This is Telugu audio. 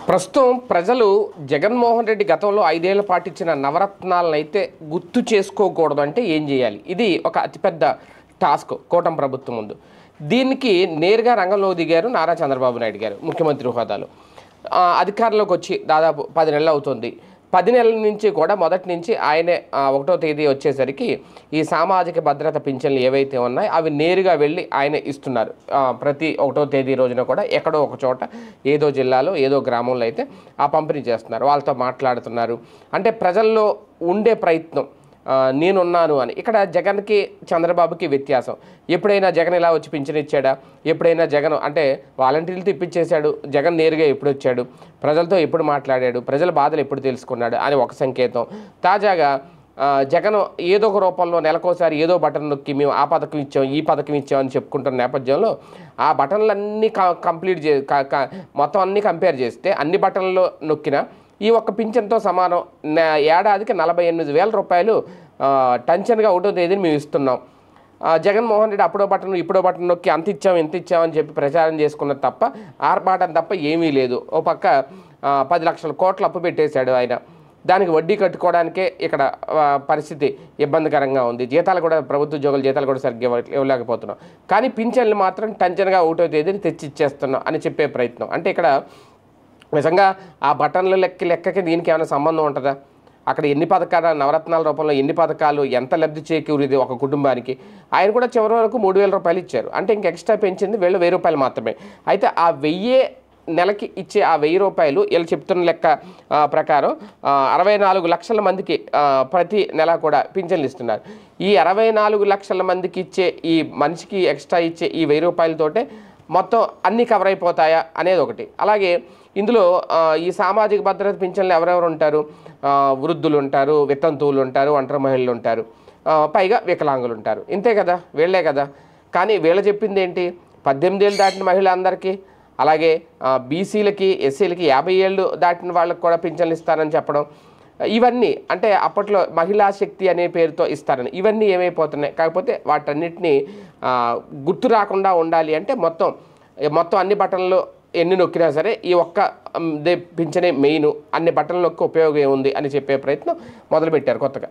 ప్రస్తుతం ప్రజలు జగన్మోహన్ రెడ్డి గతంలో 5 ఏళ్ల పాటు ఇచ్చిన నవరత్నాలను అయితే గుర్తు చేసుకోకూడదు అంటే ఏం చేయాలి? ఇది ఒక అతిపెద్ద టాస్క్ కూటమి ప్రభుత్వం ముందు. దీనికి నేరుగా రంగంలో దిగారు నారా చంద్రబాబు నాయుడు గారు ముఖ్యమంత్రి హోదాలో. అధికారంలోకి వచ్చి దాదాపు 10 నెలలు అవుతుంది. 10 నెలల నుంచి కూడా మొదటి నుంచి ఆయనే 1వ తేదీ వచ్చేసరికి ఈ సామాజిక భద్రత పింఛన్లు ఏవైతే ఉన్నాయో అవి నేరుగా వెళ్ళి ఆయన ఇస్తున్నారు. ప్రతి 1వ తేదీ రోజున కూడా ఎక్కడో ఒక చోట ఏదో జిల్లాలో ఏదో గ్రామంలో అయితే ఆ పంపిణీ చేస్తున్నారు. వాళ్ళతో మాట్లాడుతున్నారు. అంటే ప్రజల్లో ఉండే ప్రయత్నం నేనున్నాను అని. ఇక్కడ జగన్కి చంద్రబాబుకి వ్యత్యాసం. ఎప్పుడైనా జగన్ ఇలా వచ్చి పింఛన్ ఇచ్చాడా? ఎప్పుడైనా జగన్ అంటే వాలంటీర్లతో ఇప్పించేశాడు. జగన్ నేరుగా ఎప్పుడు వచ్చాడు? ప్రజలతో ఎప్పుడు మాట్లాడాడు? ప్రజల బాధలు ఎప్పుడు తెలుసుకున్నాడు అని ఒక సంకేతం. తాజాగా జగన్ ఏదో ఒక రూపంలో నెలకోసారి ఏదో బటన్ నొక్కి మేము ఆ పథకం ఇచ్చాం, ఈ పథకం ఇచ్చాం అని చెప్పుకుంటున్న నేపథ్యంలో ఆ బటన్లన్నీ కంప్లీట్ మొత్తం అన్నీ కంపేర్ చేస్తే అన్ని బటన్లో నొక్కిన ఈ ఒక్క పింఛన్తో సమానం. ఏడాదికి 48,000 రూపాయలు టెన్షన్గా 1వ తేదీని మేము ఇస్తున్నాం. జగన్మోహన్ రెడ్డి అప్పుడో బటన్ ఇప్పుడో బటన్ నొక్కి అంత ఇచ్చాం ఇంత ఇచ్చామని చెప్పి ప్రచారం చేసుకున్నది తప్ప ఆర్భాటం తప్ప ఏమీ లేదు. ఓ పక్క 10 లక్షల కోట్లు అప్పు పెట్టేశాడు ఆయన. దానికి వడ్డీ కట్టుకోవడానికే ఇక్కడ పరిస్థితి ఇబ్బందికరంగా ఉంది. జీతాలు కూడా ప్రభుత్వ ఉద్యోగుల జీతాలు కూడా సరిగ్గా ఇవ్వలేకపోతున్నాం. కానీ పింఛన్లు మాత్రం టెన్షన్గా 1వ తేదీని తెచ్చి ఇచ్చేస్తున్నాం అని చెప్పే ప్రయత్నం. అంటే ఇక్కడ నిజంగా ఆ బటన్ల లెక్కకి దీనికి ఏమైనా సంబంధం ఉంటుందా? అక్కడ ఎన్ని పథకాలు నవరత్నాల రూపంలో ఎన్ని పథకాలు ఎంత లబ్ధి చేకూరేది ఒక కుటుంబానికి? ఆయన కూడా చివరి వరకు 3,000 రూపాయలు ఇచ్చారు. అంటే ఇంక ఎక్స్ట్రా పెంచింది వీళ్ళు 1,000 రూపాయలు మాత్రమే. అయితే ఆ 1000 నెలకి ఇచ్చే ఆ 1,000 రూపాయలు వీళ్ళు చెప్తున్న లెక్క ప్రకారం 64 లక్షల మందికి ప్రతి నెల కూడా పింఛన్లు ఇస్తున్నారు. ఈ 64 లక్షల మందికి ఇచ్చే ఈ మనిషికి ఎక్స్ట్రా ఇచ్చే ఈ 1,000 రూపాయలతోటే మొత్తం అన్నీ కవర్ అయిపోతాయా అనేది ఒకటి. అలాగే ఇందులో ఈ సామాజిక భద్రత పింఛన్లు ఎవరెవరు ఉంటారు? వృద్ధులు ఉంటారు, వితంతువులు ఉంటారు, ఒంటరి మహిళలు ఉంటారు, పైగా వికలాంగులు ఉంటారు. ఇంతే కదా, వీళ్ళే కదా. కానీ వీళ్ళు చెప్పింది ఏంటి? 18 ఏళ్ళు దాటిన మహిళలందరికీ, అలాగే బీసీలకి ఎస్సీలకి 50 ఏళ్ళు దాటిన వాళ్ళకి కూడా పింఛన్లు ఇస్తారని చెప్పడం. ఇవన్నీ అంటే అప్పట్లో మహిళా శక్తి అనే పేరుతో ఇస్తారని. ఇవన్నీ ఏమైపోతున్నాయి? కాకపోతే వాటన్నిటినీ గుర్తు రాకుండా ఉండాలి అంటే మొత్తం అన్ని బటన్లు ఎన్ని నొక్కినా సరే ఈ ఒక్క పింఛనే మెయిన్, అన్ని బటన్లు నొక్కి ఉపయోగం ఉంది అని చెప్పే ప్రయత్నం మొదలుపెట్టారు కొత్తగా.